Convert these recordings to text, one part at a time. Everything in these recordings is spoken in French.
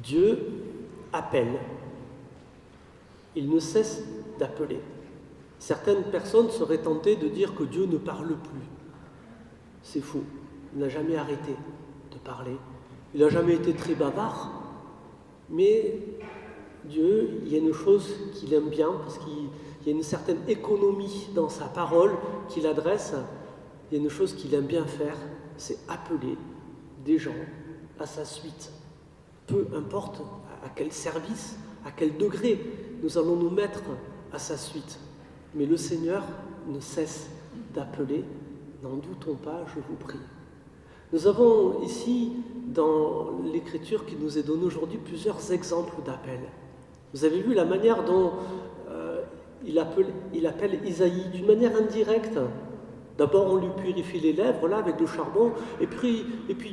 Dieu appelle. Il ne cesse d'appeler. Certaines personnes seraient tentées de dire que Dieu ne parle plus. C'est faux. Il n'a jamais arrêté de parler. Il n'a jamais été très bavard. Mais Dieu, il y a une chose qu'il aime bien, parce qu'il y a une certaine économie dans sa parole qu'il adresse. Il y a une chose qu'il aime bien faire, c'est appeler des gens à sa suite. Peu importe à quel service, à quel degré nous allons nous mettre à sa suite. Mais le Seigneur ne cesse d'appeler. N'en doutons pas, je vous prie. Nous avons ici, dans l'Écriture qui nous est donnée aujourd'hui, plusieurs exemples d'appels. Vous avez vu la manière dont il appelle Isaïe, d'une manière indirecte. D'abord, on lui purifie les lèvres, là, avec le charbon, et puis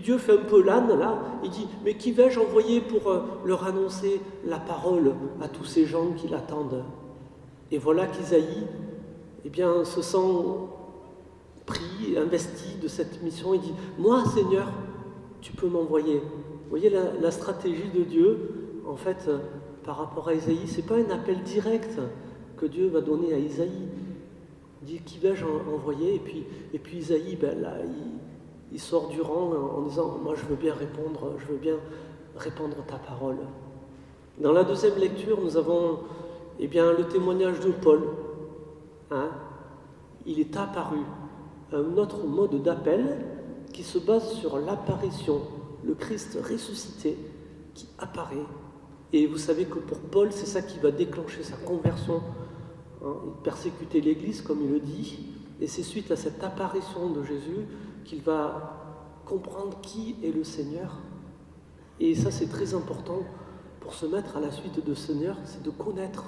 Dieu fait un peu l'âne, là, il dit « Mais qui vais-je envoyer pour leur annoncer la parole à tous ces gens qui l'attendent ?» Et voilà qu'Isaïe, se sent pris, investi de cette mission. Il dit « Moi, Seigneur, tu peux m'envoyer. » Vous voyez la stratégie de Dieu, en fait, par rapport à Isaïe, ce n'est pas un appel direct que Dieu va donner à Isaïe. Il dit « Qui vais-je envoyer ?» Et puis Isaïe, il sort du rang en disant « Moi, je veux bien répandre ta parole. » Dans la deuxième lecture, nous avons le témoignage de Paul. Il est apparu un autre mode d'appel qui se base sur l'apparition, le Christ ressuscité qui apparaît. Et vous savez que pour Paul, c'est ça qui va déclencher sa conversion. Il persécutait l'Église, comme il le dit, et c'est suite à cette apparition de Jésus qu'il va comprendre qui est le Seigneur. Et ça, c'est très important pour se mettre à la suite de Seigneur, c'est de connaître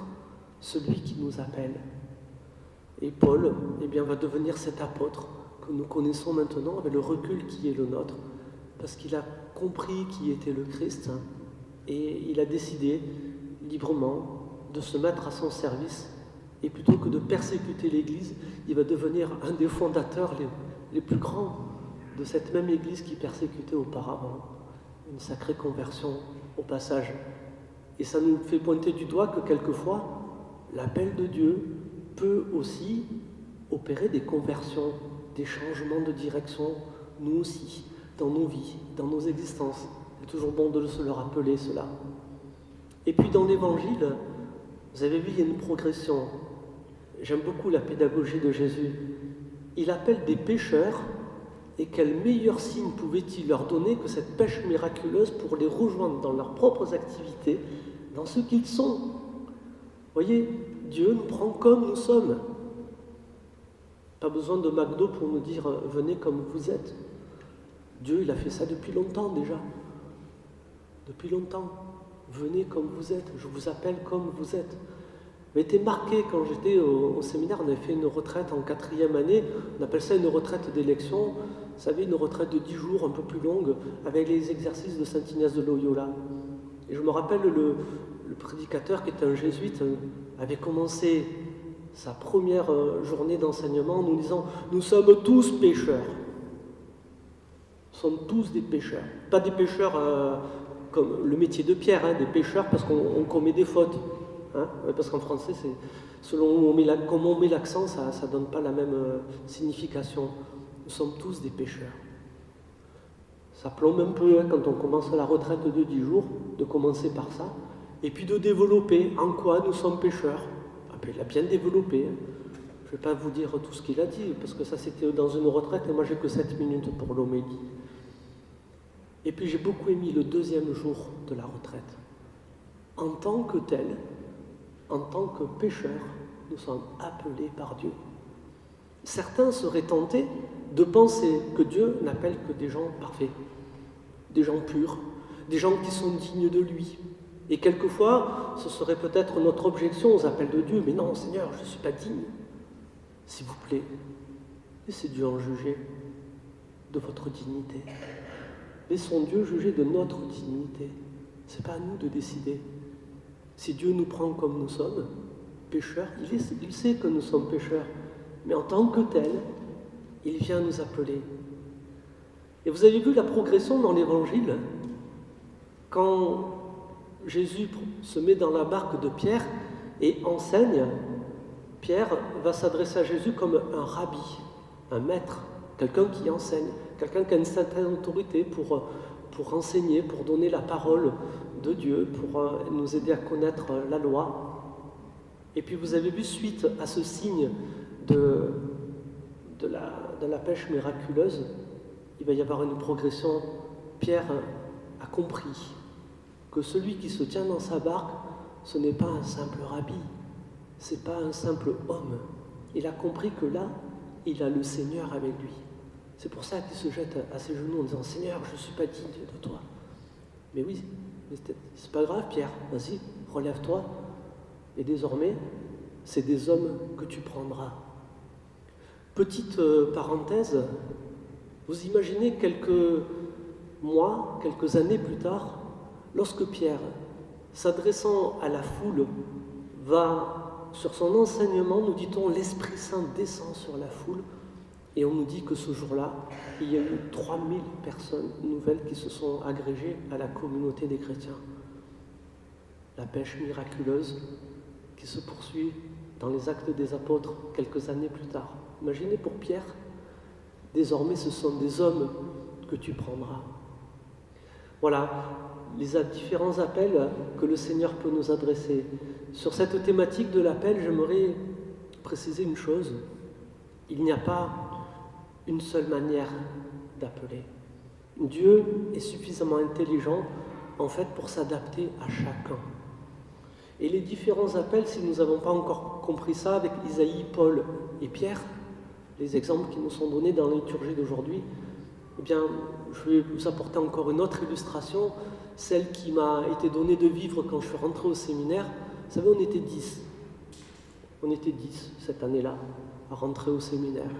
celui qui nous appelle. Et Paul, va devenir cet apôtre que nous connaissons maintenant avec le recul qui est le nôtre, parce qu'il a compris qui était le Christ, et il a décidé librement de se mettre à son service. Et plutôt que de persécuter l'Église, il va devenir un des fondateurs les plus grands de cette même Église qui persécutait auparavant. Une sacrée conversion au passage. Et ça nous fait pointer du doigt que quelquefois, l'appel de Dieu peut aussi opérer des conversions, des changements de direction, nous aussi, dans nos vies, dans nos existences. C'est toujours bon de se le rappeler, cela. Et puis dans l'Évangile, vous avez vu, il y a une progression. J'aime beaucoup la pédagogie de Jésus. Il appelle des pécheurs, et quel meilleur signe pouvait-il leur donner que cette pêche miraculeuse pour les rejoindre dans leurs propres activités, dans ce qu'ils sont. Vous voyez, Dieu nous prend comme nous sommes. Pas besoin de McDo pour nous dire « venez comme vous êtes ». Dieu, il a fait ça depuis longtemps déjà. Depuis longtemps. Venez comme vous êtes, je vous appelle comme vous êtes. J'ai été marqué quand j'étais au séminaire, on avait fait une retraite en 4e année, on appelle ça une retraite d'élection, vous savez, une retraite de 10 jours, un peu plus longue, avec les exercices de Saint Ignace de Loyola. Et je me rappelle, le prédicateur, qui était un jésuite, avait commencé sa première journée d'enseignement en nous disant « Nous sommes tous pécheurs. Nous sommes tous des pécheurs. » Pas des pécheurs comme le métier de Pierre, des pécheurs parce qu'on commet des fautes. Parce qu'en français, c'est, selon comment on met l'accent, ça ne donne pas la même signification. Nous sommes tous des pécheurs. Ça plombe un peu quand on commence la retraite de 10 jours, de commencer par ça, et puis de développer en quoi nous sommes pécheurs. Il a bien développé. Je ne vais pas vous dire tout ce qu'il a dit, parce que ça c'était dans une retraite, et moi j'ai que 7 minutes pour l'homélie. Et puis j'ai beaucoup aimé le 2e jour de la retraite. En tant que tel, en tant que pécheurs, nous sommes appelés par Dieu. Certains seraient tentés de penser que Dieu n'appelle que des gens parfaits, des gens purs, des gens qui sont dignes de lui. Et quelquefois, ce serait peut-être notre objection aux appels de Dieu. Mais non, Seigneur, je ne suis pas digne. S'il vous plaît, laissez Dieu en juger de votre dignité. Laissons Dieu juger de notre dignité. Ce n'est pas à nous de décider. Si Dieu nous prend comme nous sommes, pécheurs, il sait que nous sommes pécheurs. Mais en tant que tel, il vient nous appeler. Et vous avez vu la progression dans l'Évangile. Quand Jésus se met dans la barque de Pierre et enseigne, Pierre va s'adresser à Jésus comme un rabbi, un maître, quelqu'un qui enseigne, quelqu'un qui a une certaine autorité pour enseigner, pour donner la parole de Dieu, pour nous aider à connaître la loi. Et puis vous avez vu, suite à ce signe de la pêche miraculeuse, il va y avoir une progression. Pierre a compris que celui qui se tient dans sa barque, ce n'est pas un simple rabbi, ce n'est pas un simple homme. Il a compris que là, il a le Seigneur avec lui. C'est pour ça qu'il se jette à ses genoux en disant « Seigneur, je ne suis pas digne de toi. » Mais oui, c'est pas grave Pierre, vas-y, relève-toi. Et désormais, c'est des hommes que tu prendras. Petite parenthèse, vous imaginez quelques mois, quelques années plus tard, lorsque Pierre, s'adressant à la foule, va sur son enseignement, nous dit-on, l'Esprit Saint descend sur la foule, et on nous dit que ce jour-là, il y a eu 3000 personnes nouvelles qui se sont agrégées à la communauté des chrétiens. La pêche miraculeuse qui se poursuit dans les Actes des Apôtres quelques années plus tard. Imaginez pour Pierre, désormais ce sont des hommes que tu prendras. Voilà les différents appels que le Seigneur peut nous adresser. Sur cette thématique de l'appel, j'aimerais préciser une chose. Il n'y a pas une seule manière d'appeler. Dieu est suffisamment intelligent, en fait, pour s'adapter à chacun. Et les différents appels, si nous n'avons pas encore compris ça avec Isaïe, Paul et Pierre, les exemples qui nous sont donnés dans la liturgie d'aujourd'hui, eh bien, je vais vous apporter encore une autre illustration, celle qui m'a été donnée de vivre quand je suis rentré au séminaire. Vous savez, on était 10. On était 10 cette année-là, à rentrer au séminaire.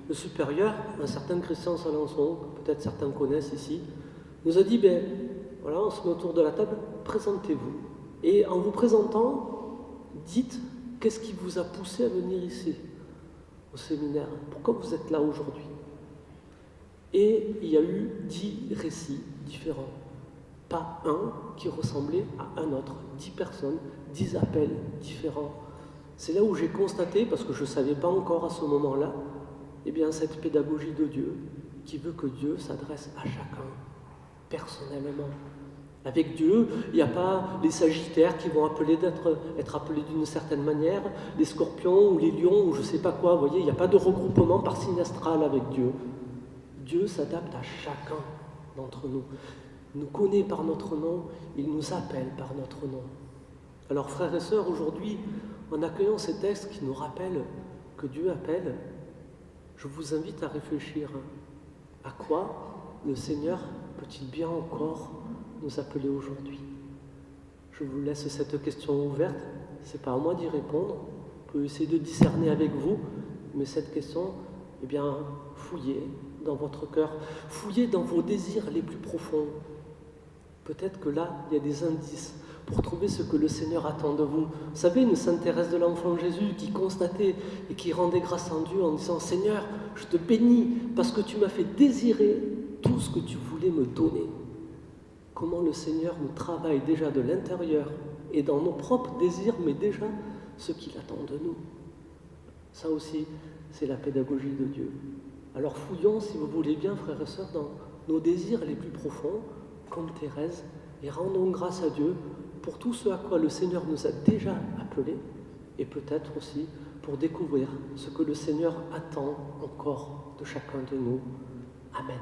Le supérieur, un certain Christian Salençon, que peut-être certains connaissent ici, nous a dit, voilà, on se met autour de la table, présentez-vous. Et en vous présentant, dites qu'est-ce qui vous a poussé à venir ici, au séminaire. Pourquoi vous êtes là aujourd'hui? Et il y a eu 10 récits différents. Pas un qui ressemblait à un autre. 10 personnes, 10 appels différents. C'est là où j'ai constaté, parce que je ne savais pas encore à ce moment-là, eh bien cette pédagogie de Dieu, qui veut que Dieu s'adresse à chacun, personnellement. Avec Dieu, il n'y a pas les sagittaires qui vont être appelés d'une certaine manière, les scorpions ou les lions ou je ne sais pas quoi, vous voyez, il n'y a pas de regroupement par signe astral avec Dieu. Dieu s'adapte à chacun d'entre nous. Il nous connaît par notre nom, il nous appelle par notre nom. Alors frères et sœurs, aujourd'hui, en accueillant ces textes qui nous rappellent que Dieu appelle, je vous invite à réfléchir à quoi le Seigneur peut-il bien encore nous appeler aujourd'hui. Je vous laisse cette question ouverte, ce n'est pas à moi d'y répondre, on peut essayer de discerner avec vous, mais cette question, eh bien, fouillez dans votre cœur, fouillez dans vos désirs les plus profonds. Peut-être que là, il y a des indices pour trouver ce que le Seigneur attend de vous. Vous savez, une sainte Thérèse de l'Enfant Jésus qui constatait et qui rendait grâce en Dieu en disant « Seigneur, je te bénis parce que tu m'as fait désirer tout ce que tu voulais me donner. » Comment le Seigneur nous travaille déjà de l'intérieur et dans nos propres désirs, mais déjà ce qu'il attend de nous. Ça aussi, c'est la pédagogie de Dieu. Alors fouillons, si vous voulez bien, frères et sœurs, dans nos désirs les plus profonds, comme Thérèse, et rendons grâce à Dieu pour tout ce à quoi le Seigneur nous a déjà appelés, et peut-être aussi pour découvrir ce que le Seigneur attend encore de chacun de nous. Amen.